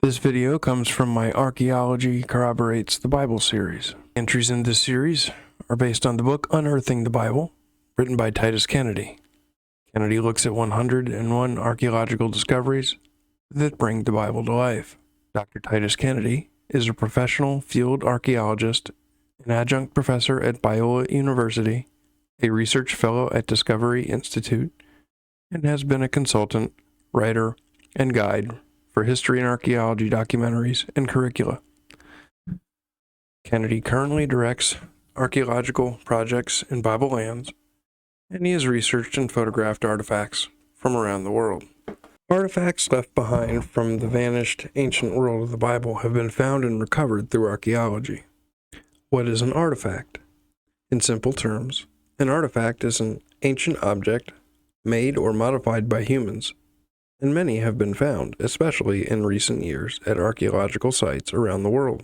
This video comes from my Archaeology Corroborates the Bible series. Entries in this series are based on the book Unearthing the Bible, written by Titus Kennedy. Kennedy looks at 101 archaeological discoveries that bring the Bible to life. Dr. Titus Kennedy is a professional field archaeologist, an adjunct professor at Biola University, a research fellow at Discovery Institute, and has been a consultant, writer, and guide for history and archaeology documentaries and curricula. Kennedy currently directs archaeological projects in Bible lands, and he has researched and photographed artifacts from around the world. Artifacts left behind from the vanished ancient world of the Bible have been found and recovered through archaeology. What is an artifact? In simple terms, an artifact is an ancient object made or modified by humans, and many have been found, especially in recent years, at archaeological sites around the world.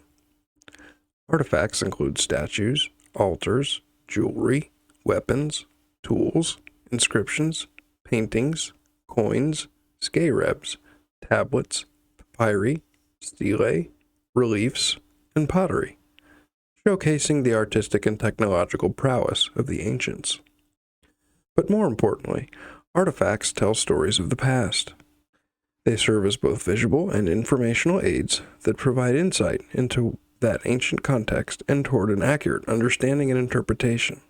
Artifacts include statues, altars, jewelry, weapons, tools, inscriptions, paintings, coins, scarabs, tablets, papyri, stelae, reliefs, and pottery, showcasing the artistic and technological prowess of the ancients. But more importantly, artifacts tell stories of the past. They serve as both visual and informational aids that provide insight into that ancient context and toward an accurate understanding and interpretation.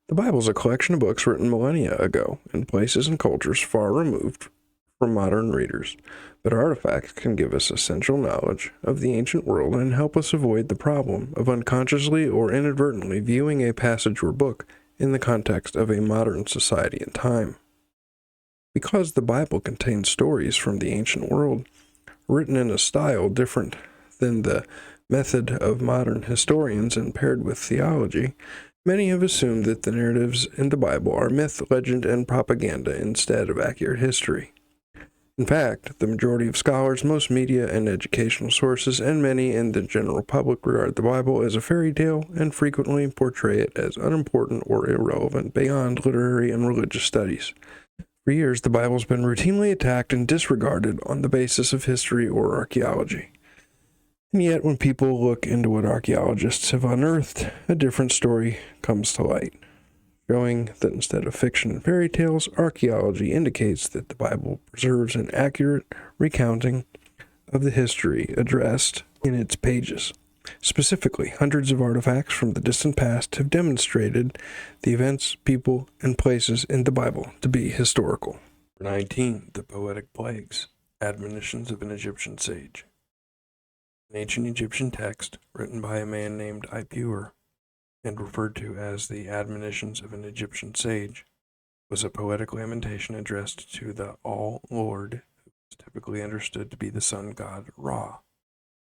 The Bible is a collection of books written millennia ago in places and cultures far removed from modern readers, but artifacts can give us essential knowledge of the ancient world and help us avoid the problem of unconsciously or inadvertently viewing a passage or book in the context of a modern society and time. Because the Bible contains stories from the ancient world, written in a style different than the method of modern historians and paired with theology, many have assumed that the narratives in the Bible are myth, legend, and propaganda instead of accurate history. In fact, the majority of scholars, most media and educational sources, and many in the general public regard the Bible as a fairy tale and frequently portray it as unimportant or irrelevant beyond literary and religious studies. For years, the Bible's been routinely attacked and disregarded on the basis of history or archaeology. And yet, when people look into what archaeologists have unearthed, a different story comes to light, showing that instead of fiction and fairy tales, archaeology indicates that the Bible preserves an accurate recounting of the history addressed in its pages. Specifically, hundreds of artifacts from the distant past have demonstrated the events, people, and places in the Bible to be historical. 19. The Poetic Plagues, Admonitions of an Egyptian Sage. An ancient Egyptian text written by a man named Ipuwer and referred to as the Admonitions of an Egyptian Sage was a poetic lamentation addressed to the All-Lord, who was typically understood to be the sun god Ra.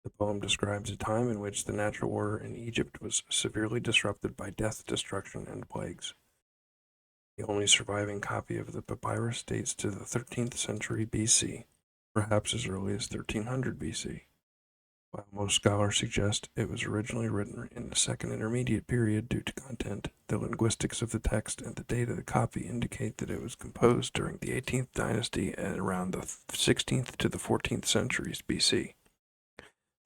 The poem describes a time in which the natural order in Egypt was severely disrupted by death, destruction, and plagues. The only surviving copy of the papyrus dates to the 13th century BC, perhaps as early as 1300 BC. While most scholars suggest it was originally written in the Second Intermediate Period due to content, the linguistics of the text and the date of the copy indicate that it was composed during the 18th Dynasty and around the 16th to the 14th centuries BC.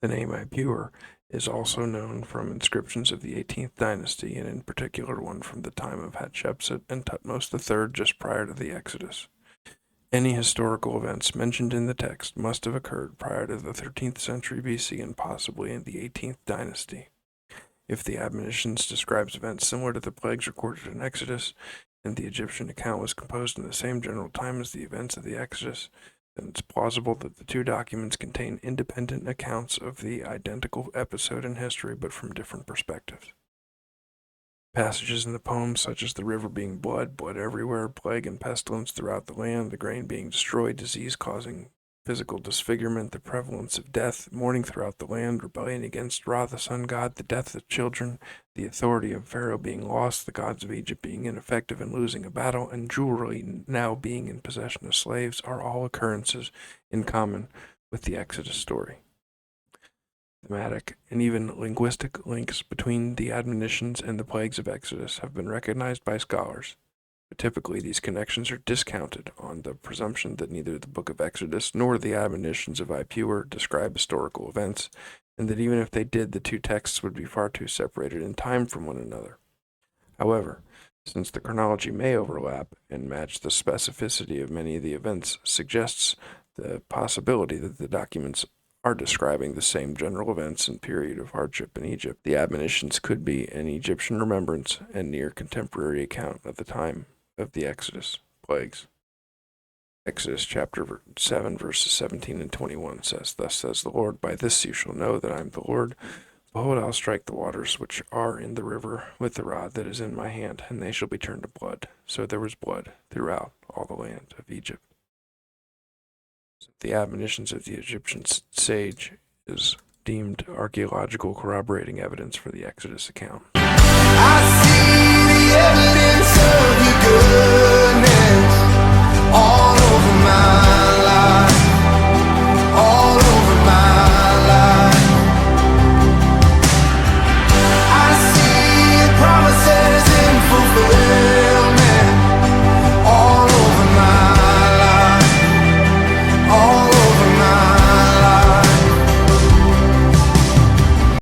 The name Ipuwer is also known from inscriptions of the 18th Dynasty, and in particular one from the time of Hatshepsut and Thutmose III just prior to the Exodus. Any historical events mentioned in the text must have occurred prior to the 13th century BC and possibly in the 18th Dynasty. If the Admonitions describes events similar to the plagues recorded in Exodus, and the Egyptian account was composed in the same general time as the events of the Exodus, then it's plausible that the two documents contain independent accounts of the identical episode in history, but from different perspectives. Passages in the poem, such as the river being blood, blood everywhere, plague and pestilence throughout the land, the grain being destroyed, disease causing physical disfigurement, the prevalence of death, mourning throughout the land, rebellion against Ra, the sun god, the death of children, the authority of Pharaoh being lost, the gods of Egypt being ineffective and losing a battle, and jewelry now being in possession of slaves are all occurrences in common with the Exodus story. Thematic and even linguistic links between the admonitions and the plagues of Exodus have been recognized by scholars, But typically, these connections are discounted on the presumption that neither the book of Exodus nor the Admonitions of Ipuwer describe historical events, and that even if they did, the two texts would be far too separated in time from one another. However, since the chronology may overlap and match the specificity of many of the events, suggests the possibility that the documents are describing the same general events and period of hardship in Egypt. The Admonitions could be an Egyptian remembrance and near contemporary account of the time of the Exodus plagues. Exodus chapter 7, verses 17 and 21 says, "Thus says the Lord, by this you shall know that I am the Lord. Behold, I'll strike the waters which are in the river with the rod that is in my hand, and they shall be turned to blood." So there was blood throughout all the land of Egypt. The Admonitions of the Egyptian sage is deemed archaeological corroborating evidence for the Exodus account. I see the evidence of your good.